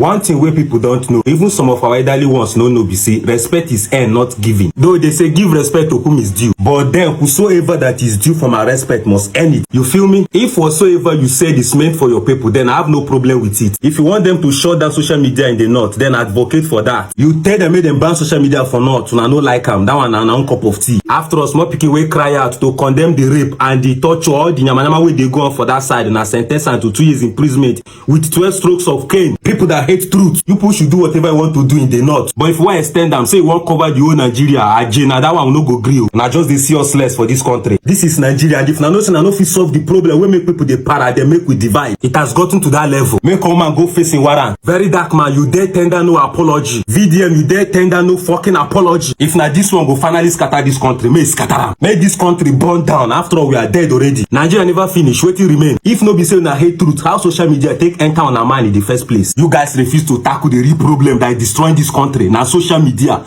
One thing where people don't know, even some of our elderly ones no know, be say respect is earned, not given. Though they say give respect to whom is due, but then whosoever that is due from our respect must earn it. You feel me? If whatsoever you said is meant for your people, then I have no problem with it. If you want them to shut down social media in the north, then advocate for that. You tell them, make them ban social media for north, and I no like them. That one an cup of tea. After us, more people will cry out to condemn the rape and the torture, all the yamanama way they go on for that side, and a sentence and to 2 years imprisonment with 12 strokes of cane. People that hate truth, you people should do whatever you want to do in the north. But if you want to extend them, say you want to cover the whole Nigeria, Ajena, that one will not go grill. And I just they see us less for this country. This is Nigeria, and if na no say na no fit solve the problem, we make people they para, they make we divide. It has gotten to that level. Make one man go facing warrant. Very dark man, you dare tender no apology. VDM, you dare tender no fucking apology. If na this one go finally scatter this country, may scatter am. Make this country burn down. After all, we are dead already. Nigeria never finish. Waiting remain. If no be say na hate truth, how social media take enter on a man in the first place? You guys refuse to tackle the real problem that is destroying this country. Now social media,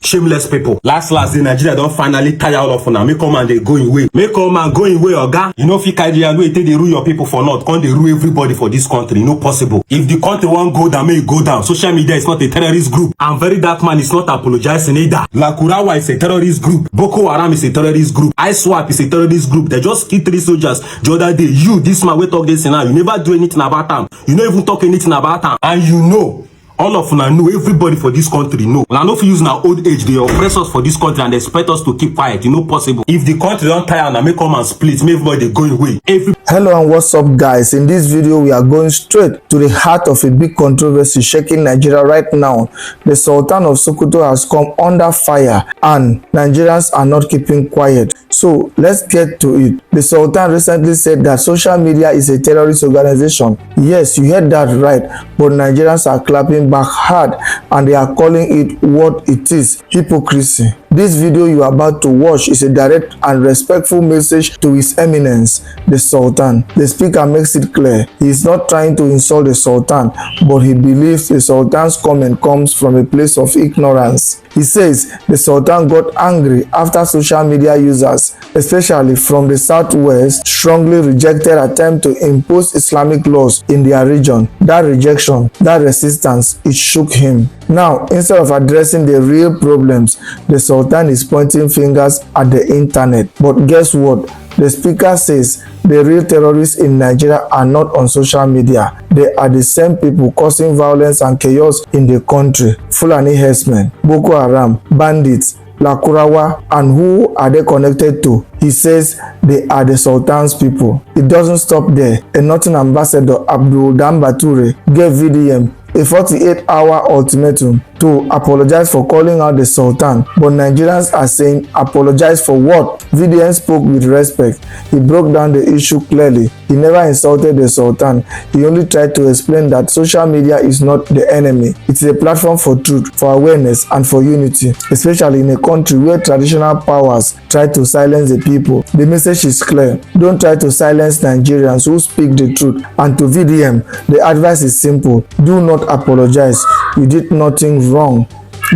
shameless people. Last, the Nigeria don't finally tire all of them. Make come and they going away. Make come and going away, oga. You know, if you carry and wait till they rule your people for not, can't they rule everybody for this country? No possible. If the country won't go down, may it go down. Social media is not a terrorist group. And Very Dark Man is not apologizing either. Lakurawa is a terrorist group. Boko Haram is a terrorist group. ISWAP is a terrorist group. They just killed 3 soldiers the other day. You, this man, we talk this now. You never do anything about them. You don't even talk anything about them. And you know, all of una know, everybody for this country know. And I know if you use our old age, they oppress us for this country and they expect us to keep quiet. You know, possible. If the country don't tire and make come and split, make everybody go away. Hello and what's up, guys? In this video, we are going straight to the heart of a big controversy shaking Nigeria right now. The Sultan of Sokoto has come under fire and Nigerians are not keeping quiet. So let's get to it. The Sultan recently said that social media is a terrorist organization. Yes, you heard that right, but Nigerians are clapping back hard and they are calling it what it is: hypocrisy. This video you are about to watch is a direct and respectful message to His Eminence, the Sultan. The speaker makes it clear he is not trying to insult the Sultan, but he believes the Sultan's comment comes from a place of ignorance. He says the Sultan got angry after social media users, especially from the southwest, strongly rejected attempt to impose Islamic laws in their region. That rejection, that resistance, it shook him. Now, instead of addressing the real problems, the Sultan is pointing fingers at the internet. But guess what? The speaker says the real terrorists in Nigeria are not on social media. They are the same people causing violence and chaos in the country. Fulani herdsmen, Boko Haram, bandits, Lakurawa, and who are they connected to? He says they are the Sultan's people. It doesn't stop there. A Northern ambassador, Abdul Dambature, gave VDM a 48-hour ultimatum to apologize for calling out the Sultan, but Nigerians are saying apologize for what? VDM spoke with respect. He broke down the issue clearly. He never insulted the Sultan. He only tried to explain that social media is not the enemy. It is a platform for truth, for awareness, and for unity, especially in a country where traditional powers try to silence the people. The message is clear. Don't try to silence Nigerians who speak the truth. And to VDM, the advice is simple. Do not apologize. You did nothing wrong.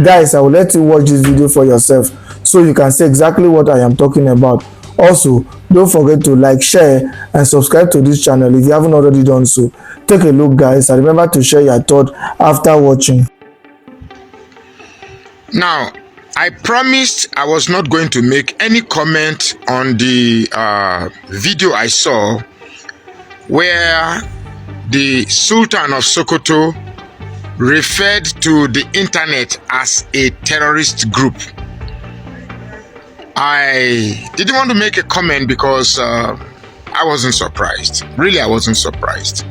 Guys, I will let you watch this video for yourself so you can see exactly what I am talking about. Also, don't forget to like, share, and subscribe to this channel if you haven't already done so. Take a look, guys, and remember to share your thoughts after watching. Now, I promised I was not going to make any comment on the video I saw where the Sultan of Sokoto referred to the internet as a terrorist group. I didn't want to make a comment because I wasn't surprised. Really, I wasn't surprised.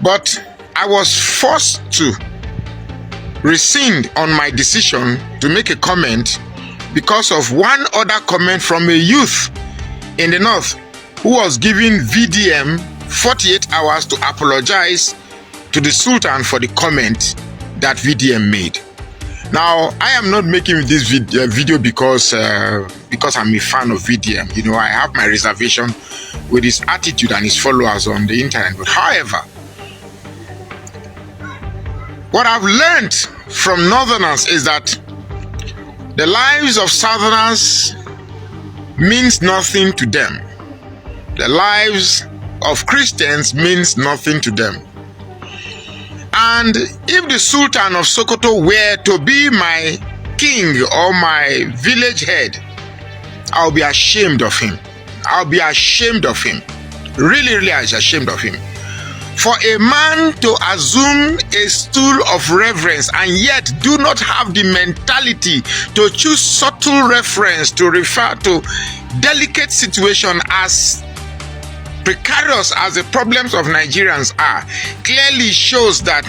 But I was forced to rescind on my decision to make a comment because of one other comment from a youth in the north who was giving VDM 48 hours to apologize to the Sultan for the comment that VDM made. Now, I am not making this video because I'm a fan of VDM. You know, I have my reservation with his attitude and his followers on the internet. But however, what I've learned from Northerners is that the lives of Southerners means nothing to them. The lives of Christians means nothing to them. And if the Sultan of Sokoto were to be my king or my village head, I'll be ashamed of him. I'll be ashamed of him. Really, really ashamed of him. For a man to assume a stool of reverence and yet do not have the mentality to choose subtle reference to refer to delicate situation as precarious as the problems of Nigerians are, clearly shows that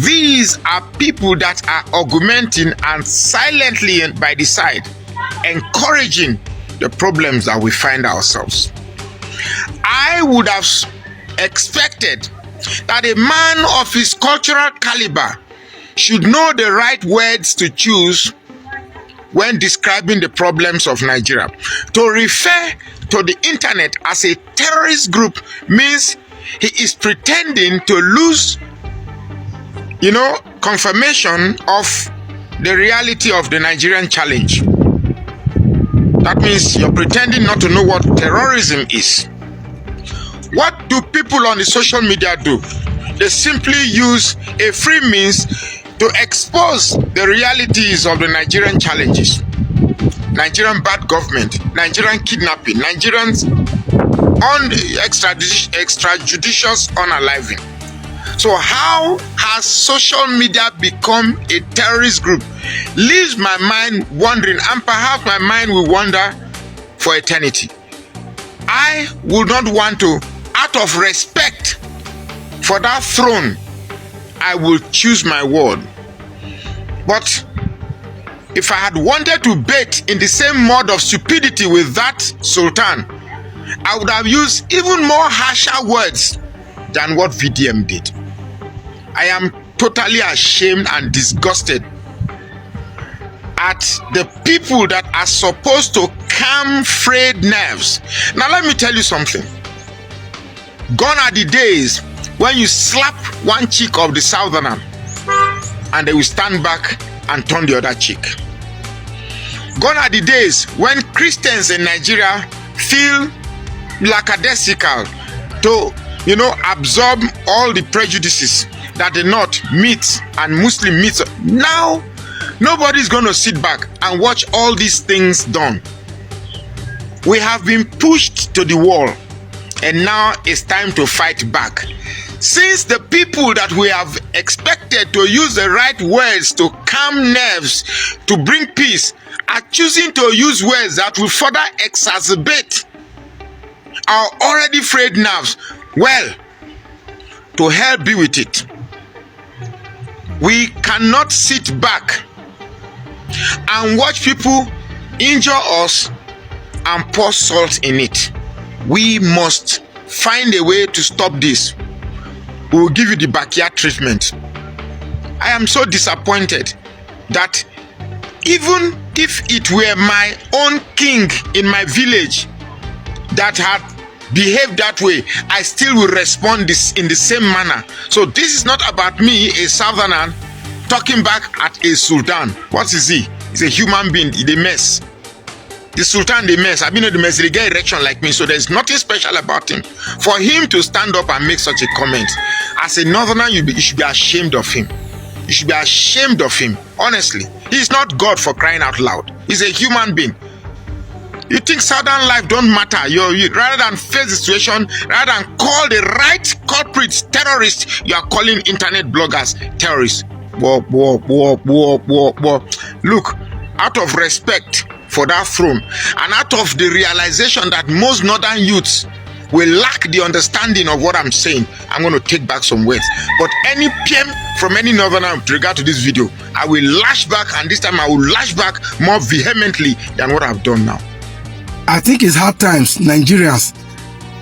these are people that are augmenting and silently and by the side encouraging the problems that we find ourselves. I would have expected that a man of his cultural caliber should know the right words to choose when describing the problems of Nigeria. To refer to the internet as a terrorist group means he is pretending to lose, confirmation of the reality of the Nigerian challenge. That means you're pretending not to know what terrorism is. What do people on the social media do? They simply use a free means to expose the realities of the Nigerian challenges. Nigerian bad government, Nigerian kidnapping, Nigerians on extrajudicious unaliving. So how has social media become a terrorist group? Leaves my mind wondering, and perhaps my mind will wander for eternity. I would not want to, out of respect for that throne, I will choose my word. But if I had wanted to bait in the same mode of stupidity with that Sultan, I would have used even more harsher words than what VDM did. I am totally ashamed and disgusted at the people that are supposed to calm frayed nerves. Now let me tell you something. Gone are the days when you slap one cheek of the southerner and they will stand back and turn the other cheek. Gone are the days when Christians in Nigeria feel lackadaisical to, absorb all the prejudices that the North meets and Muslim meets. Now, nobody's going to sit back and watch all these things done. We have been pushed to the wall, and now it's time to fight back. Since the people that we have expected to use the right words to calm nerves, to bring peace, are choosing to use words that will further exacerbate our already frayed nerves, well, to hell be with it. We cannot sit back and watch people injure us and pour salt in it. We must find a way to stop this. We will give you the backyard treatment. I am so disappointed that even if it were my own king in my village that had behaved that way, I still will respond this in the same manner. So this is not about me, a southerner, talking back at a sultan. What is he? He's a human being, the mess. The sultan, the mess. I've been in the mess, they get erection like me, so there's nothing special about him. For him to stand up and make such a comment, as a northerner, you should be ashamed of him. You should be ashamed of him, honestly. He's not God, for crying out loud. He's a human being. You think southern life don't matter? You rather than face the situation, rather than call the right culprits terrorists, you are calling internet bloggers terrorists. Look, out of respect for that throne, and out of the realization that most northern youths will lack the understanding of what I'm saying, I'm going to take back some words. But any PM from any northerner with regard to this video, I will lash back, and this time I will lash back more vehemently than what I've done now. I think it's hard times Nigerians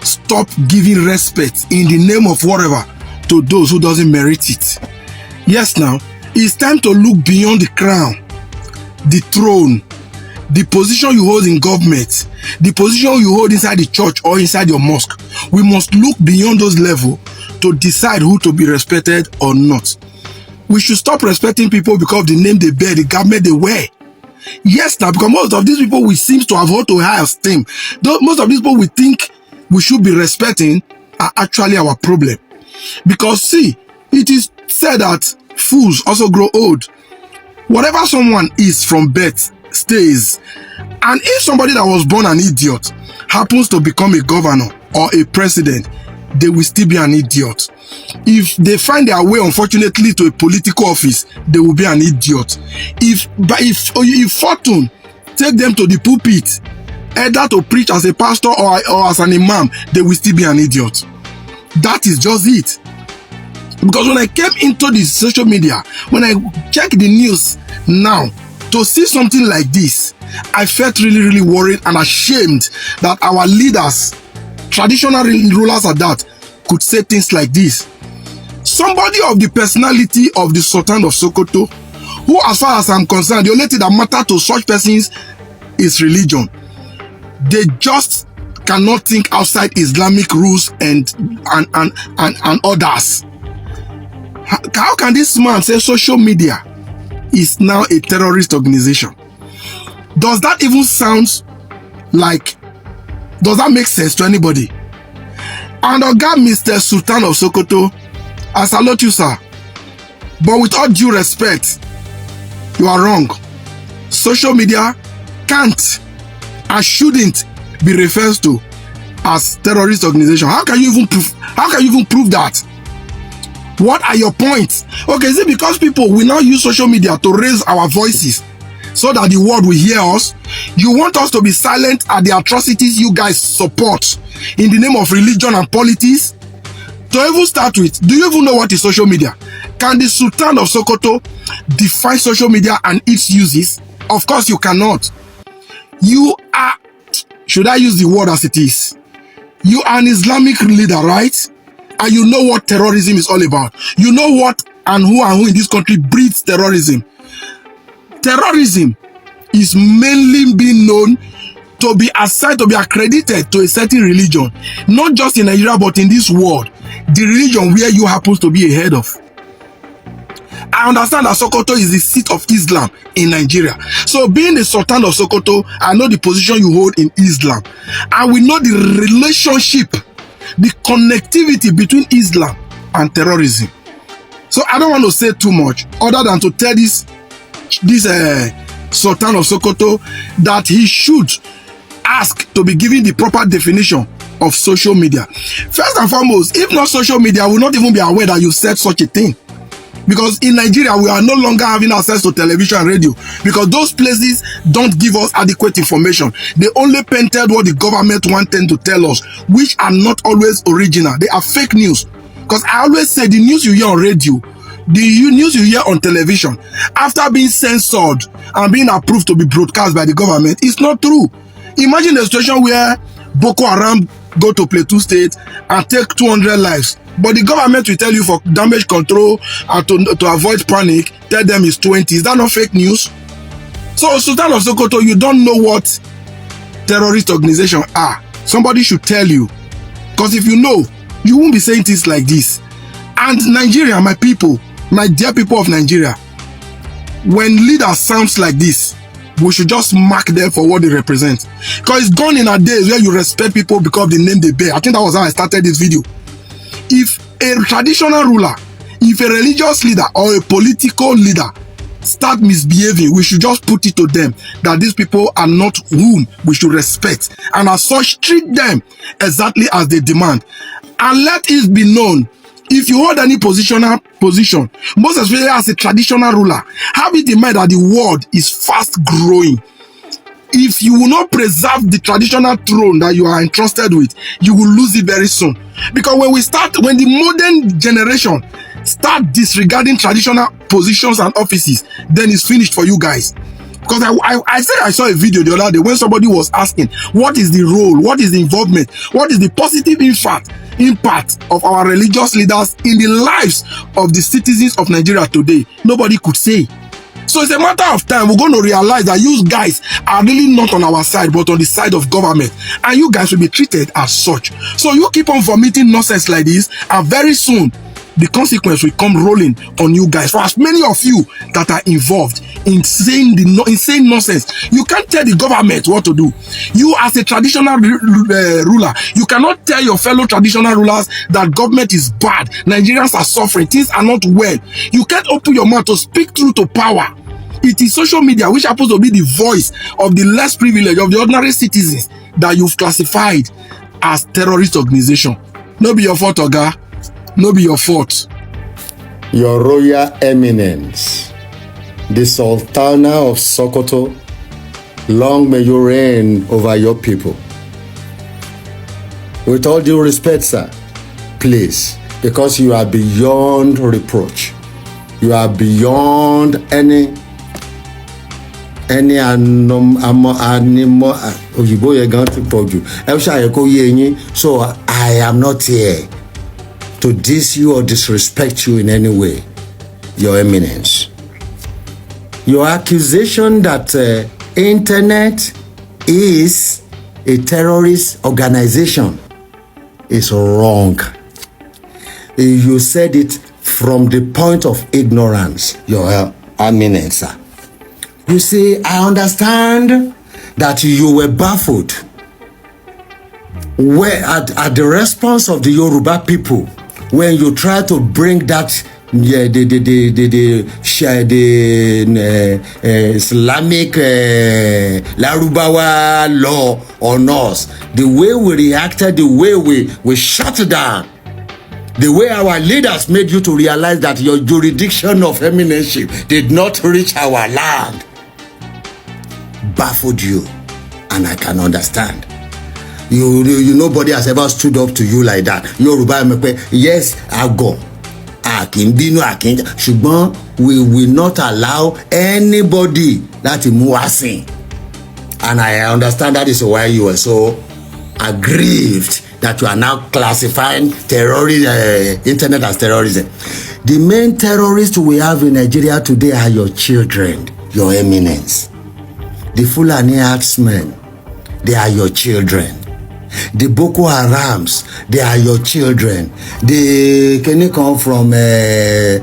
stop giving respect in the name of whatever to those who doesn't merit it. Yes, now it's time to look beyond the crown, the throne, the position you hold in government, the position you hold inside the church or inside your mosque. We must look beyond those levels to decide who to be respected or not. We should stop respecting people because of the name they bear, the government they wear. Yes, now, because most of these people we seem to have hold to high esteem. Most of these people we think we should be respecting are actually our problem. Because see, it is said that fools also grow old. Whatever someone is from birth stays. And if somebody that was born an idiot happens to become a governor or a president, they will still be an idiot. If they find their way, unfortunately, to a political office, they will be an idiot. If fortune take them to the pulpit, either to preach as a pastor or as an imam, they will still be an idiot. That is just it. Because when I came into the social media, when I check the news now, to see something like this, I felt really, really worried and ashamed that our leaders, traditional rulers at that, could say things like this. Somebody of the personality of the Sultan of Sokoto, who, as far as I'm concerned, the only thing that matters to such persons is religion. They just cannot think outside Islamic rules and others. How can this man say social media is now a terrorist organization? Does that even sound like, does that make sense to anybody? And Oga Mr. Sultan of Sokoto, I salute you, sir. But with all due respect, you are wrong. Social media can't and shouldn't be referred to as terrorist organization. How can you even prove that? What are your points? Okay, is it because people will now use social media to raise our voices so that the world will hear us? You want us to be silent at the atrocities you guys support in the name of religion and politics? To even start with, do you even know what is social media? Can the Sultan of Sokoto define social media and its uses? Of course you cannot. You are, should I use the word as it is? You are an Islamic leader, right? And you know what terrorism is all about. You know what and who in this country breeds terrorism. Terrorism is mainly being known to be assigned, to be accredited to a certain religion. Not just in Nigeria, but in this world. The religion where you happen to be a head of. I understand that Sokoto is the seat of Islam in Nigeria. So being the Sultan of Sokoto, I know the position you hold in Islam. And we know the relationship, the connectivity between Islam and terrorism. So I don't want to say too much other than to tell this Sultan of Sokoto that he should ask to be given the proper definition of social media. First and foremost, if not social media, I will not even be aware that you said such a thing. Because in Nigeria, we are no longer having access to television and radio because those places don't give us adequate information. They only painted what the government wanted to tell us, which are not always original. They are fake news. Because I always say the news you hear on radio, the news you hear on television, after being censored and being approved to be broadcast by the government, is not true. Imagine a situation where Boko Haram go to Plateau State and take 200 lives. But the government will tell you for damage control and to avoid panic, tell them it's 20. Is that not fake news? So Sultan of Sokoto, you don't know what terrorist organizations are. Somebody should tell you. Because if you know, you won't be saying things like this. And Nigeria, my people, my dear people of Nigeria, when leaders sounds like this, we should just mark them for what they represent. Because it's gone in our days where you respect people because of the name they bear. I think that was how I started this video. If a traditional ruler, if a religious leader or a political leader start misbehaving, we should just put it to them that these people are not whom we should respect, and as such treat them exactly as they demand. And let it be known, if you hold any position, most especially as a traditional ruler, have it in mind that the world is fast growing. If you will not preserve the traditional throne that you are entrusted with, you will lose it very soon. Because when the modern generation start disregarding traditional positions and offices, then it's finished for you guys. Because I said I saw a video the other day when somebody was asking, what is the role, what is the involvement, what is the positive impact of our religious leaders in the lives of the citizens of Nigeria today? Nobody could say. So it's a matter of time. We're going to realize that you guys are really not on our side, but on the side of government. And you guys will be treated as such. So you keep on vomiting nonsense like this, and very soon, the consequence will come rolling on you guys. For as many of you that are involved insane nonsense. You can't tell the government what to do. You as a traditional ruler, you cannot tell your fellow traditional rulers that government is bad, Nigerians are suffering, things are not well. You can't open your mouth to speak truth to power. It is social media, which happens to be the voice of the less privileged, of the ordinary citizens, that you've classified as terrorist organization. No be your fault, Oga. No be your fault. Your Royal Eminence, the Sultana of Sokoto, long may you reign over your people. With all due respect, sir, please, because you are beyond reproach, you are beyond any animal. So I am not here to diss you or disrespect you in any way, Your Eminence. Your accusation that internet is a terrorist organization is wrong. You said it from the point of ignorance, Your Eminence. You see, I understand that you were baffled at the response of the Yoruba people when you try to bring that the Islamic Larubawa law on us. The way we reacted, the way we shut down, the way our leaders made you to realize that your jurisdiction of eminence did not reach our land, baffled you, and I can understand. You nobody has ever stood up to you like that. Yoruba, yes, I go. We will not allow anybody that is. And I understand that is why you are so aggrieved that you are now classifying terrorism, internet as terrorism. The main terrorists we have in Nigeria today are your children, Your Eminence. The Fulani herdsmen, they are your children. The Boko Harams, they are your children. Can you come from your,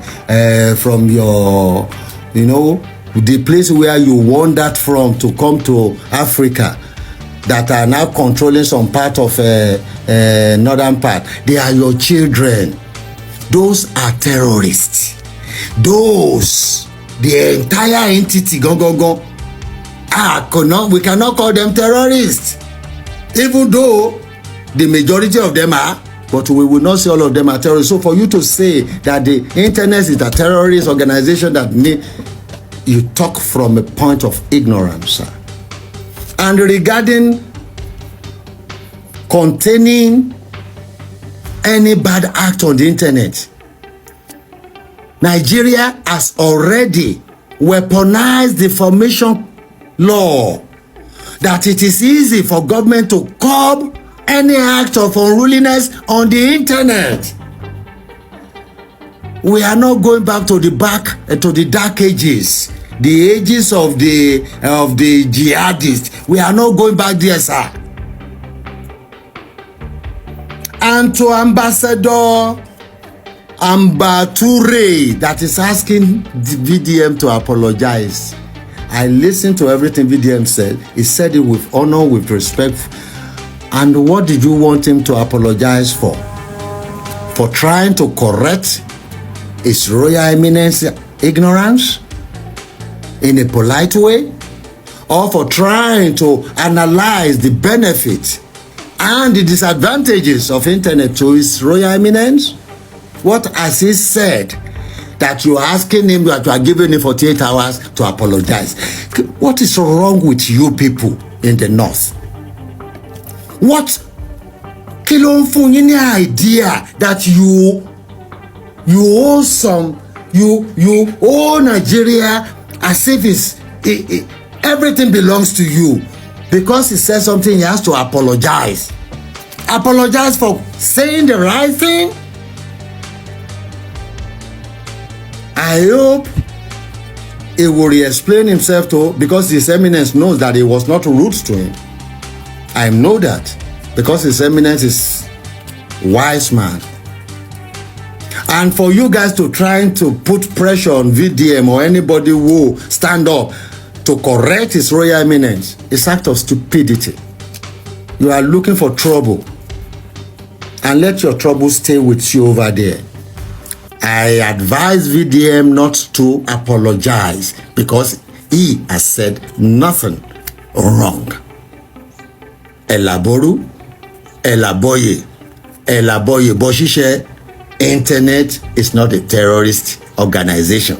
the place where you wandered from to come to Africa, that are now controlling some part of northern part? They are your children. Those are terrorists. Those, the entire entity, we cannot call them terrorists. Even though the majority of them are, but we will not say all of them are terrorists. So for you to say that the internet is a terrorist organization, you talk from a point of ignorance, sir. And regarding containing any bad act on the internet, Nigeria has already weaponized the information law, that it is easy for government to curb any act of unruliness on the internet. We are not going back to the dark ages, the ages of the jihadists. We are not going back there, sir. And to Ambassador Ambature, that is asking the VDM to apologize. I listened to everything VDM said. He said it with honor, with respect. And what did you want him to apologize for? For trying to correct His Royal Eminence ignorance in a polite way? Or for trying to analyze the benefits and the disadvantages of internet to His Royal Eminence? What has he said that you are asking him, that you are giving him 48 hours to apologize? What is wrong with you people in the north? What idea that you owe Nigeria as if everything belongs to you? Because he said something, he has to apologize. Apologize for saying the right thing? I hope he will re-explain himself because His Eminence knows that it was not rude to him. I know that because His Eminence is wise man. And for you guys to trying to put pressure on VDM or anybody who stand up to correct his royal eminence is act of stupidity. You are looking for trouble, and let your trouble stay with you over there. I advise VDM not to apologize because he has said nothing wrong. Elaboru, Elaboye, Elaboye Boshishe, internet is not a terrorist organization.